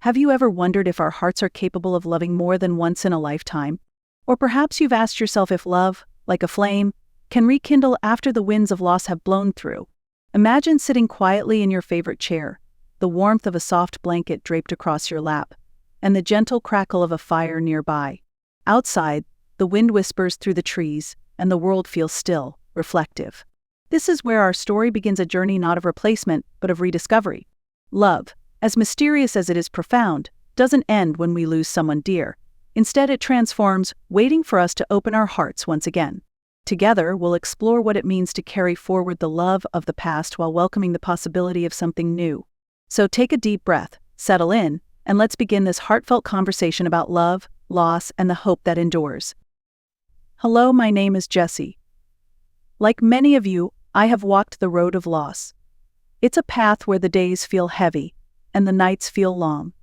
Have you ever wondered if our hearts are capable of loving more than once in a lifetime? Or perhaps you've asked yourself if love, like a flame, can rekindle after the winds of loss have blown through. Imagine sitting quietly in your favorite chair, the warmth of a soft blanket draped across your lap, and the gentle crackle of a fire nearby. Outside, the wind whispers through the trees, and the world feels still, reflective. This is where our story begins, a journey not of replacement, but of rediscovery. Love, as mysterious as it is profound, doesn't end when we lose someone dear. Instead, it transforms, waiting for us to open our hearts once again. Together, we'll explore what it means to carry forward the love of the past while welcoming the possibility of something new. So take a deep breath, settle in, and let's begin this heartfelt conversation about love, loss, and the hope that endures. Hello, my name is Jessie. Like many of you, I have walked the road of loss. It's a path where the days feel heavy, and the nights feel long.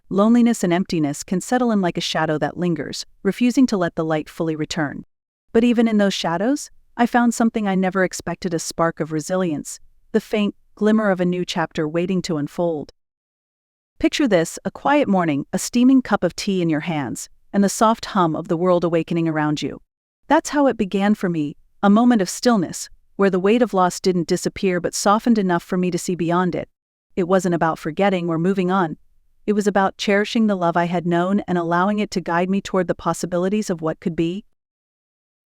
Loneliness and emptiness can settle in like a shadow that lingers, refusing to let the light fully return. But even in those shadows, I found something I never expected: a spark of resilience, the faint glimmer of a new chapter waiting to unfold. Picture this: a quiet morning, a steaming cup of tea in your hands, and the soft hum of the world awakening around you. That's how it began for me, a moment of stillness, where the weight of loss didn't disappear but softened enough for me to see beyond it. It wasn't about forgetting or moving on. It was about cherishing the love I had known and allowing it to guide me toward the possibilities of what could be.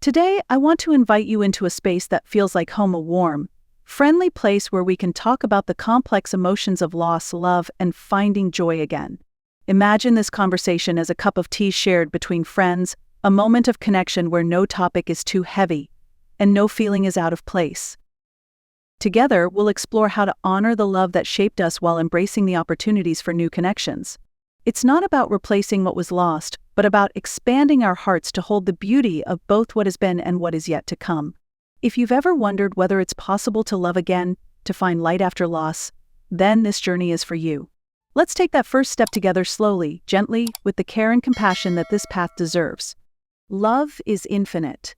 Today, I want to invite you into a space that feels like home, a warm, friendly place where we can talk about the complex emotions of loss, love, and finding joy again. Imagine this conversation as a cup of tea shared between friends, a moment of connection where no topic is too heavy and no feeling is out of place. Together, we'll explore how to honor the love that shaped us while embracing the opportunities for new connections. It's not about replacing what was lost, but about expanding our hearts to hold the beauty of both what has been and what is yet to come. If you've ever wondered whether it's possible to love again, to find light after loss, then this journey is for you. Let's take that first step together, slowly, gently, with the care and compassion that this path deserves. Love is infinite.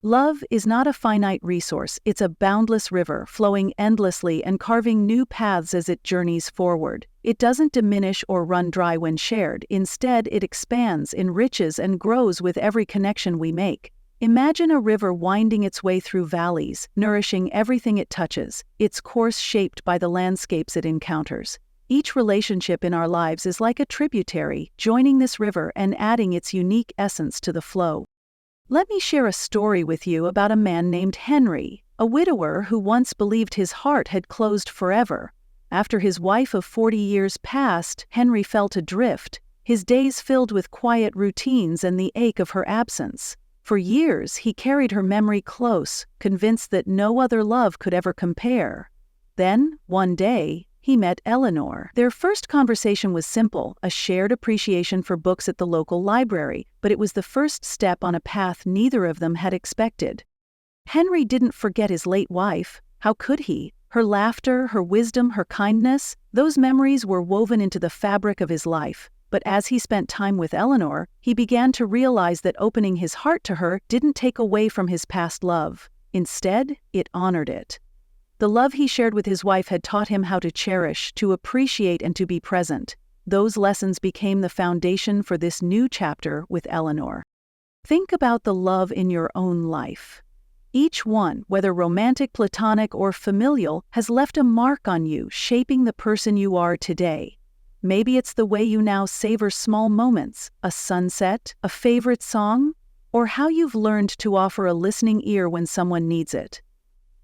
Love is not a finite resource, it's a boundless river flowing endlessly and carving new paths as it journeys forward. It doesn't diminish or run dry when shared. Instead, it expands, enriches, and grows with every connection we make. Imagine a river winding its way through valleys, nourishing everything it touches, its course shaped by the landscapes it encounters. Each relationship in our lives is like a tributary, joining this river and adding its unique essence to the flow. Let me share a story with you about a man named Henry, a widower who once believed his heart had closed forever. After his wife of 40 years passed, Henry felt adrift, his days filled with quiet routines and the ache of her absence. For years, he carried her memory close, convinced that no other love could ever compare. Then, one day, he met Eleanor. Their first conversation was simple, a shared appreciation for books at the local library, but it was the first step on a path neither of them had expected. Henry didn't forget his late wife. How could he? Her laughter, her wisdom, her kindness, those memories were woven into the fabric of his life. But as he spent time with Eleanor, he began to realize that opening his heart to her didn't take away from his past love. Instead, it honored it. The love he shared with his wife had taught him how to cherish, to appreciate, and to be present. Those lessons became the foundation for this new chapter with Eleanor. Think about the love in your own life. Each one, whether romantic, platonic, or familial, has left a mark on you, shaping the person you are today. Maybe it's the way you now savor small moments, a sunset, a favorite song, or how you've learned to offer a listening ear when someone needs it.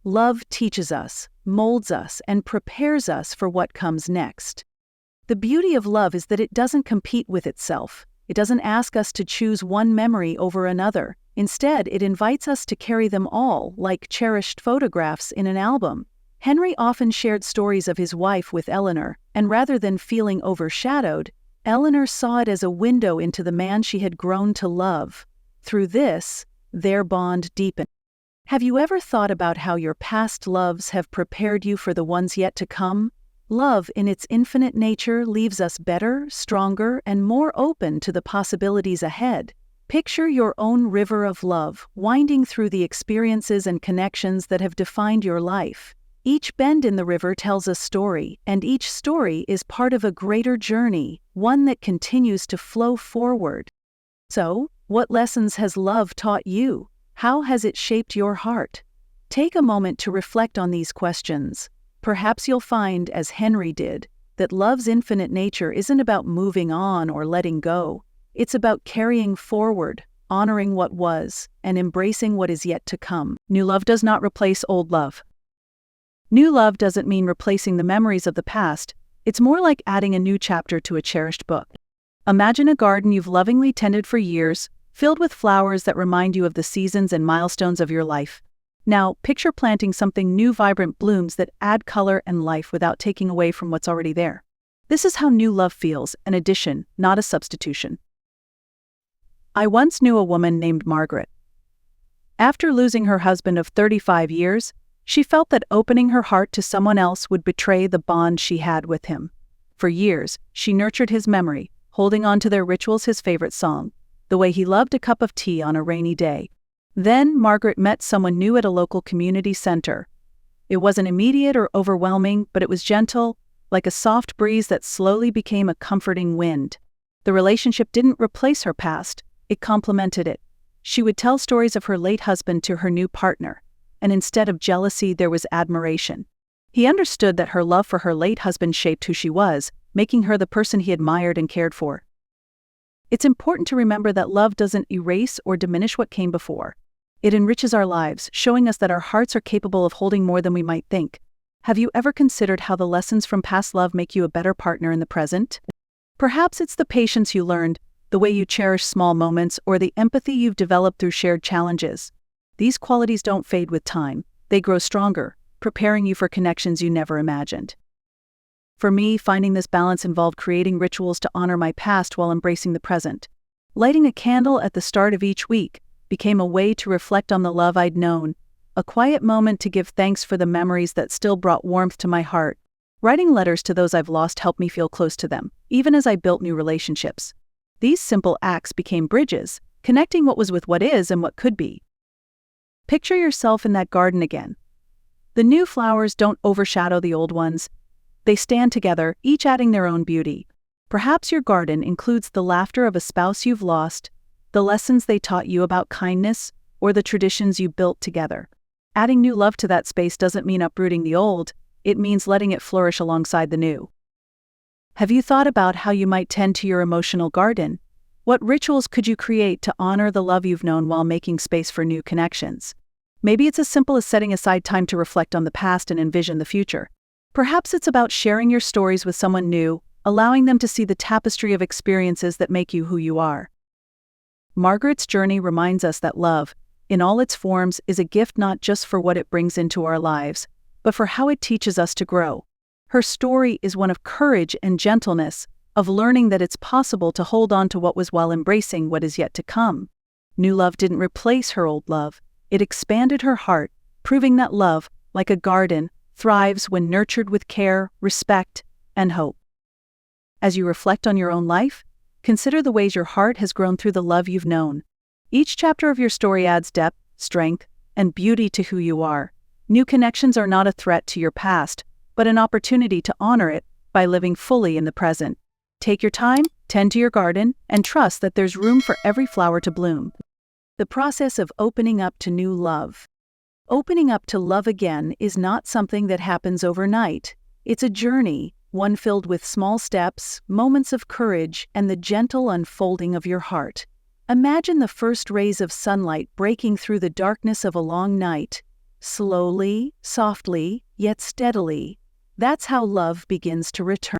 Love teaches us, molds us, and prepares us for what comes next. The beauty of love is that it doesn't compete with itself. It doesn't ask us to choose one memory over another. Instead, it invites us to carry them all, like cherished photographs in an album. Henry often shared stories of his wife with Eleanor, and rather than feeling overshadowed, Eleanor saw it as a window into the man she had grown to love. Through this, their bond deepened. Have you ever thought about how your past loves have prepared you for the ones yet to come? Love, in its infinite nature, leaves us better, stronger, and more open to the possibilities ahead. Picture your own river of love, winding through the experiences and connections that have defined your life. Each bend in the river tells a story, and each story is part of a greater journey, one that continues to flow forward. So, what lessons has love taught you? How has it shaped your heart? Take a moment to reflect on these questions. Perhaps you'll find, as Henry did, that love's infinite nature isn't about moving on or letting go. It's about carrying forward, honoring what was, and embracing what is yet to come. New love does not replace old love. New love doesn't mean replacing the memories of the past. It's more like adding a new chapter to a cherished book. Imagine a garden you've lovingly tended for years, filled with flowers that remind you of the seasons and milestones of your life. Now, picture planting something new, vibrant blooms that add color and life without taking away from what's already there. This is how new love feels, an addition, not a substitution. I once knew a woman named Margaret. After losing her husband of 35 years, she felt that opening her heart to someone else would betray the bond she had with him. For years, she nurtured his memory, holding on to their rituals, his favorite song, the way he loved a cup of tea on a rainy day. Then Margaret met someone new at a local community center. It wasn't immediate or overwhelming, but it was gentle, like a soft breeze that slowly became a comforting wind. The relationship didn't replace her past, it complemented it. She would tell stories of her late husband to her new partner, and instead of jealousy, there was admiration. He understood that her love for her late husband shaped who she was, making her the person he admired and cared for. It's important to remember that love doesn't erase or diminish what came before. It enriches our lives, showing us that our hearts are capable of holding more than we might think. Have you ever considered how the lessons from past love make you a better partner in the present? Perhaps it's the patience you learned, the way you cherish small moments, or the empathy you've developed through shared challenges. These qualities don't fade with time. They grow stronger, preparing you for connections you never imagined. For me, finding this balance involved creating rituals to honor my past while embracing the present. Lighting a candle at the start of each week became a way to reflect on the love I'd known, a quiet moment to give thanks for the memories that still brought warmth to my heart. Writing letters to those I've lost helped me feel close to them, even as I built new relationships. These simple acts became bridges, connecting what was with what is and what could be. Picture yourself in that garden again. The new flowers don't overshadow the old ones. They stand together, each adding their own beauty. Perhaps your garden includes the laughter of a spouse you've lost, the lessons they taught you about kindness, or the traditions you built together. Adding new love to that space doesn't mean uprooting the old, it means letting it flourish alongside the new. Have you thought about how you might tend to your emotional garden? What rituals could you create to honor the love you've known while making space for new connections? Maybe it's as simple as setting aside time to reflect on the past and envision the future. Perhaps it's about sharing your stories with someone new, allowing them to see the tapestry of experiences that make you who you are. Margaret's journey reminds us that love, in all its forms, is a gift not just for what it brings into our lives, but for how it teaches us to grow. Her story is one of courage and gentleness, of learning that it's possible to hold on to what was while embracing what is yet to come. New love didn't replace her old love, it expanded her heart, proving that love, like a garden, thrives when nurtured with care, respect, and hope. As you reflect on your own life, consider the ways your heart has grown through the love you've known. Each chapter of your story adds depth, strength, and beauty to who you are. New connections are not a threat to your past, but an opportunity to honor it by living fully in the present. Take your time, tend to your garden, and trust that there's room for every flower to bloom. The process of opening up to new love. Opening up to love again is not something that happens overnight. It's a journey, one filled with small steps, moments of courage, and the gentle unfolding of your heart. Imagine the first rays of sunlight breaking through the darkness of a long night. Slowly, softly, yet steadily. That's how love begins to return.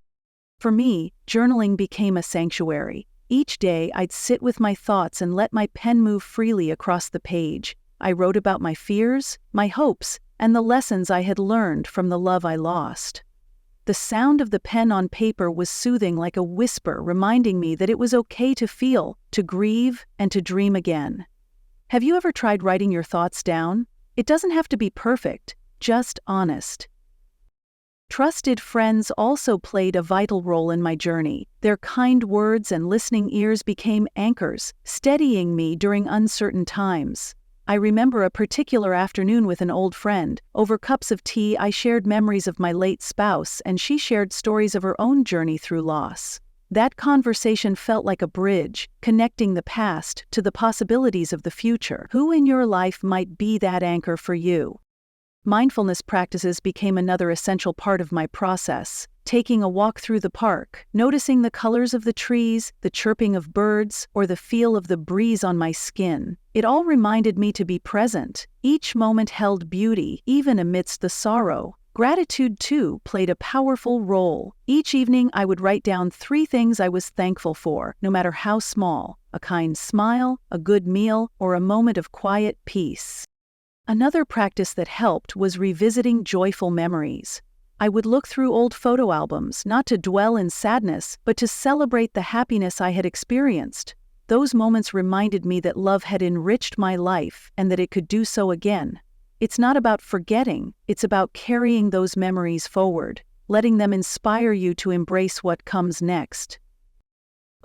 For me, journaling became a sanctuary. Each day I'd sit with my thoughts and let my pen move freely across the page. I wrote about my fears, my hopes, and the lessons I had learned from the love I lost. The sound of the pen on paper was soothing, like a whisper reminding me that it was okay to feel, to grieve, and to dream again. Have you ever tried writing your thoughts down? It doesn't have to be perfect, just honest. Trusted friends also played a vital role in my journey. Their kind words and listening ears became anchors, steadying me during uncertain times. I remember a particular afternoon with an old friend. Over cups of tea, I shared memories of my late spouse, and she shared stories of her own journey through loss. That conversation felt like a bridge, connecting the past to the possibilities of the future. Who in your life might be that anchor for you? Mindfulness practices became another essential part of my process. Taking a walk through the park, noticing the colors of the trees, the chirping of birds, or the feel of the breeze on my skin. It all reminded me to be present. Each moment held beauty, even amidst the sorrow. Gratitude, too, played a powerful role. Each evening I would write down 3 things I was thankful for, no matter how small: a kind smile, a good meal, or a moment of quiet peace. Another practice that helped was revisiting joyful memories. I would look through old photo albums, not to dwell in sadness, but to celebrate the happiness I had experienced. Those moments reminded me that love had enriched my life and that it could do so again. It's not about forgetting, it's about carrying those memories forward, letting them inspire you to embrace what comes next.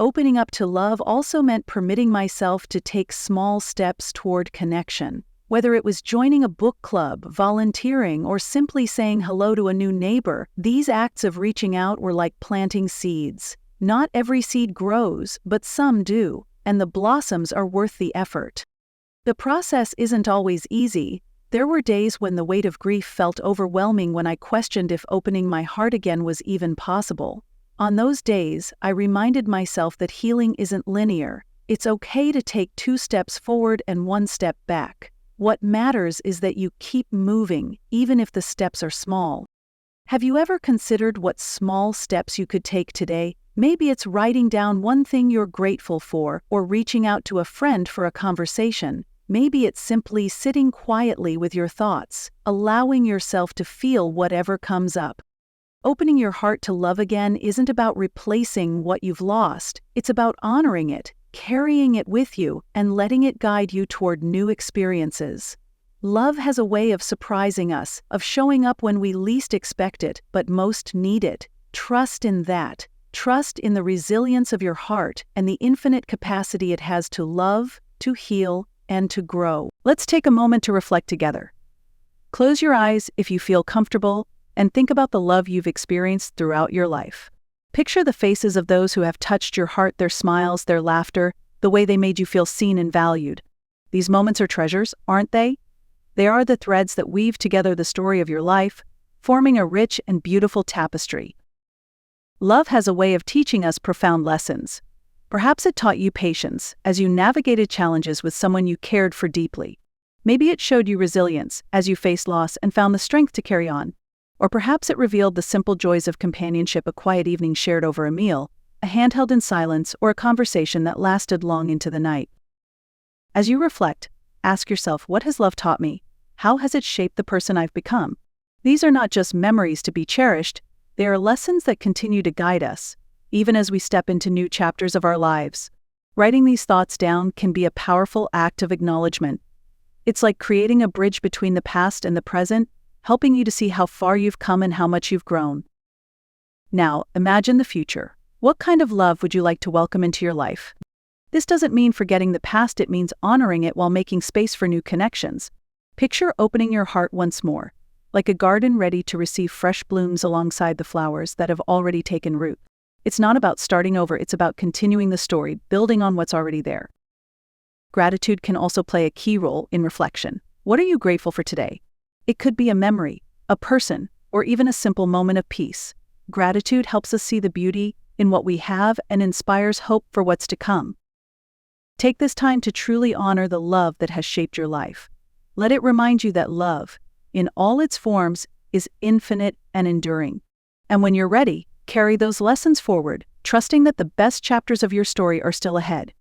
Opening up to love also meant permitting myself to take small steps toward connection. Whether it was joining a book club, volunteering, or simply saying hello to a new neighbor, these acts of reaching out were like planting seeds. Not every seed grows, but some do, and the blossoms are worth the effort. The process isn't always easy. There were days when the weight of grief felt overwhelming, when I questioned if opening my heart again was even possible. On those days, I reminded myself that healing isn't linear. It's okay to take 2 steps forward and 1 step back. What matters is that you keep moving, even if the steps are small. Have you ever considered what small steps you could take today? Maybe it's writing down 1 thing you're grateful for, or reaching out to a friend for a conversation. Maybe it's simply sitting quietly with your thoughts, allowing yourself to feel whatever comes up. Opening your heart to love again isn't about replacing what you've lost. It's about honoring it, carrying it with you, and letting it guide you toward new experiences. Love has a way of surprising us, of showing up when we least expect it, but most need it. Trust in that. Trust in the resilience of your heart and the infinite capacity it has to love, to heal, and to grow. Let's take a moment to reflect together. Close your eyes if you feel comfortable, and think about the love you've experienced throughout your life. Picture the faces of those who have touched your heart, their smiles, their laughter, the way they made you feel seen and valued. These moments are treasures, aren't they? They are the threads that weave together the story of your life, forming a rich and beautiful tapestry. Love has a way of teaching us profound lessons. Perhaps it taught you patience as you navigated challenges with someone you cared for deeply. Maybe it showed you resilience as you faced loss and found the strength to carry on. Or perhaps it revealed the simple joys of companionship, a quiet evening shared over a meal, a hand held in silence, or a conversation that lasted long into the night. As you reflect, ask yourself, what has love taught me? How has it shaped the person I've become? These are not just memories to be cherished, they are lessons that continue to guide us, even as we step into new chapters of our lives. Writing these thoughts down can be a powerful act of acknowledgement. It's like creating a bridge between the past and the present, helping you to see how far you've come and how much you've grown. Now, imagine the future. What kind of love would you like to welcome into your life? This doesn't mean forgetting the past, it means honoring it while making space for new connections. Picture opening your heart once more, like a garden ready to receive fresh blooms alongside the flowers that have already taken root. It's not about starting over, it's about continuing the story, building on what's already there. Gratitude can also play a key role in reflection. What are you grateful for today? It could be a memory, a person, or even a simple moment of peace. Gratitude helps us see the beauty in what we have and inspires hope for what's to come. Take this time to truly honor the love that has shaped your life. Let it remind you that love, in all its forms, is infinite and enduring. And when you're ready, carry those lessons forward, trusting that the best chapters of your story are still ahead.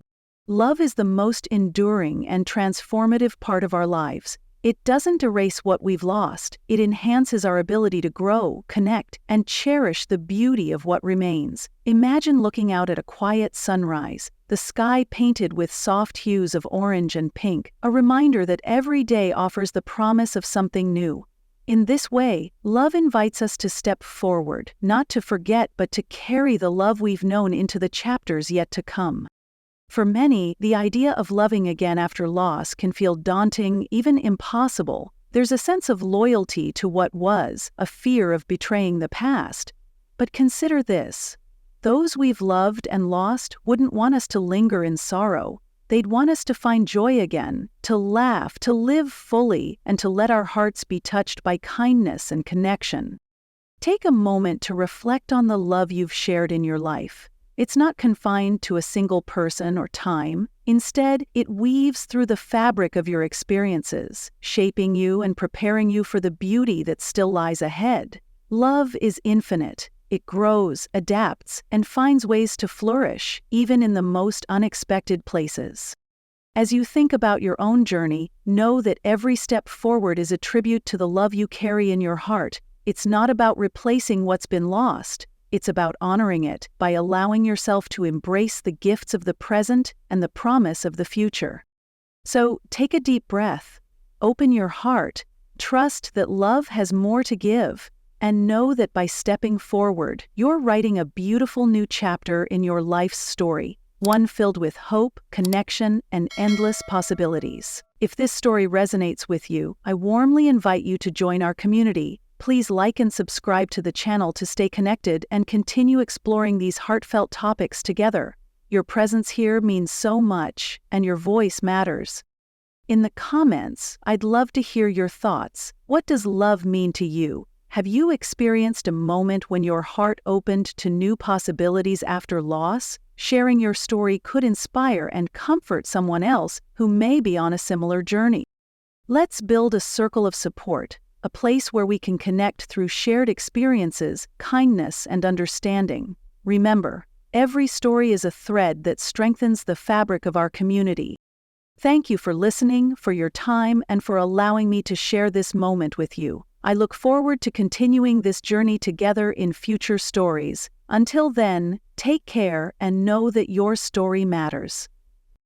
Love is the most enduring and transformative part of our lives. It doesn't erase what we've lost, it enhances our ability to grow, connect, and cherish the beauty of what remains. Imagine looking out at a quiet sunrise, the sky painted with soft hues of orange and pink, a reminder that every day offers the promise of something new. In this way, love invites us to step forward, not to forget but to carry the love we've known into the chapters yet to come. For many, the idea of loving again after loss can feel daunting, even impossible. There's a sense of loyalty to what was, a fear of betraying the past. But consider this. Those we've loved and lost wouldn't want us to linger in sorrow. They'd want us to find joy again, to laugh, to live fully, and to let our hearts be touched by kindness and connection. Take a moment to reflect on the love you've shared in your life. It's not confined to a single person or time. Instead, it weaves through the fabric of your experiences, shaping you and preparing you for the beauty that still lies ahead. Love is infinite. It grows, adapts, and finds ways to flourish, even in the most unexpected places. As you think about your own journey, know that every step forward is a tribute to the love you carry in your heart. It's not about replacing what's been lost. It's about honoring it by allowing yourself to embrace the gifts of the present and the promise of the future. So, take a deep breath, open your heart, trust that love has more to give, and know that by stepping forward, you're writing a beautiful new chapter in your life's story, one filled with hope, connection, and endless possibilities. If this story resonates with you, I warmly invite you to join our community. Please like and subscribe to the channel to stay connected and continue exploring these heartfelt topics together. Your presence here means so much, and your voice matters. In the comments, I'd love to hear your thoughts. What does love mean to you? Have you experienced a moment when your heart opened to new possibilities after loss? Sharing your story could inspire and comfort someone else who may be on a similar journey. Let's build a circle of support, a place where we can connect through shared experiences, kindness, and understanding. Remember, every story is a thread that strengthens the fabric of our community. Thank you for listening, for your time, and for allowing me to share this moment with you. I look forward to continuing this journey together in future stories. Until then, take care and know that your story matters.